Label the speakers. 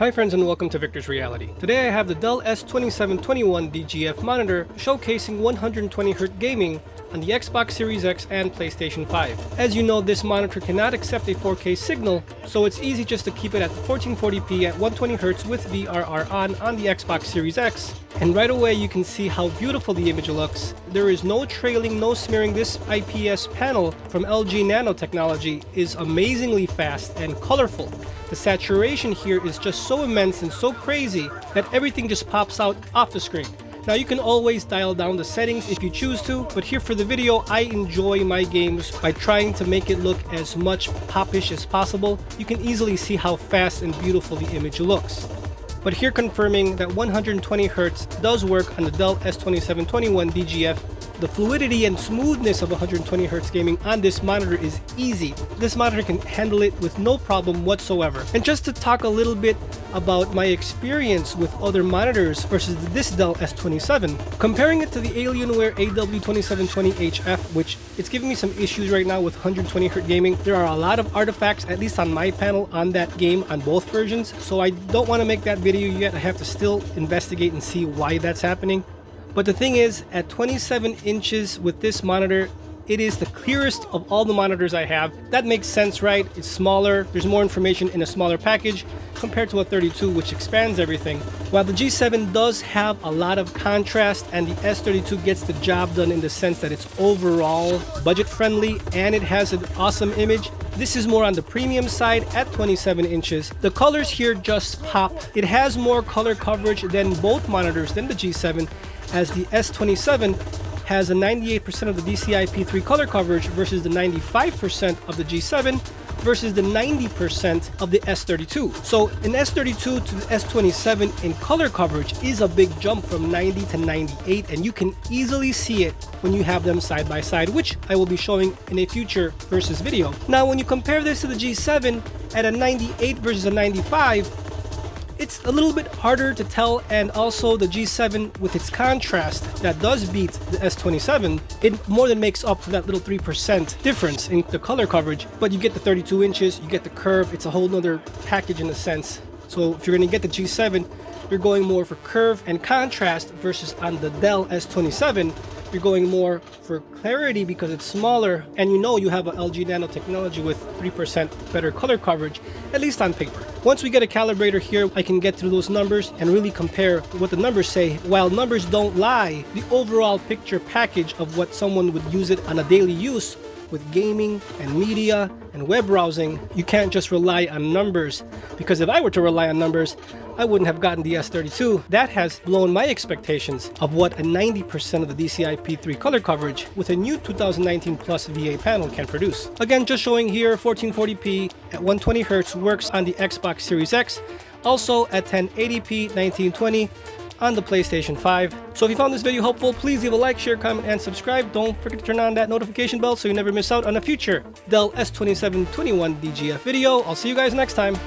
Speaker 1: Hi friends and welcome to Victor's Reality. Today I have the Dell S2721DGF monitor showcasing 120Hz gaming on the Xbox Series X and PlayStation 5. As you know, this monitor cannot accept a 4K signal, so it's easy just to keep it at 1440p at 120Hz with VRR on the Xbox Series X. And right away you can see how beautiful the image looks. There is no trailing, no smearing. This IPS panel from LG Nano technology is amazingly fast and colorful. The saturation here is just so immense and so crazy that everything just pops out off the screen. Now you can always dial down the settings if you choose to, but here for the video I enjoy my games by trying to make it look as much popish as possible. You can easily see how fast and beautiful the image looks. But here confirming that 120Hz does work on the Dell S2721DGF. The fluidity and smoothness of 120Hz gaming on this monitor is easy. This monitor can handle it with no problem whatsoever. And just to talk a little bit about my experience with other monitors versus this Dell S27, comparing it to the Alienware AW2720HF, which it's giving me some issues right now with 120Hz gaming. There are a lot of artifacts, at least on my panel, on that game on both versions, so I don't want to make that video yet. I have to still investigate and see why that's happening. But the thing is, at 27 inches with this monitor, it is the clearest of all the monitors I have. That makes sense, right? It's smaller, there's more information in a smaller package compared to a 32, which expands everything. While the G7 does have a lot of contrast and the S32 gets the job done in the sense that it's overall budget friendly and it has an awesome image, this is more on the premium side at 27 inches. The colors here just pop. It has more color coverage than both monitors than the G7, as the S27 has a 98% of the DCI-P3 color coverage versus the 95% of the G7 versus the 90% of the S32. So an S32 to the S27 in color coverage is a big jump from 90 to 98, and you can easily see it when you have them side by side, which I will be showing in a future versus video. Now when you compare this to the G7 at a 98 versus a 95, it's a little bit harder to tell, and also the G7 with its contrast that does beat the S27, it more than makes up for that little 3% difference in the color coverage. But you get the 32 inches, you get the curve, it's a whole nother package in a sense. So if you're going to get the G7, you're going more for curve and contrast versus on the Dell S27, you're going more for clarity because it's smaller, and you know you have a LG Nano technology with 3% better color coverage, at least on paper. Once we get a calibrator here, I can get through those numbers and really compare what the numbers say. While numbers don't lie, the overall picture package of what someone would use it on a daily use with gaming and media and web browsing, you can't just rely on numbers, because if I were to rely on numbers, I wouldn't have gotten the S32. That has blown my expectations of what a 90% of the DCI-P3 color coverage with a new 2019 Plus VA panel can produce. Again, just showing here 1440p at 120Hz works on the Xbox Series X, also at 1080p 1920 on the PlayStation 5. So if you found this video helpful, please leave a like, share, comment, and subscribe. Don't forget to turn on that notification bell so you never miss out on a future Dell S2721DGF video. I'll see you guys next time.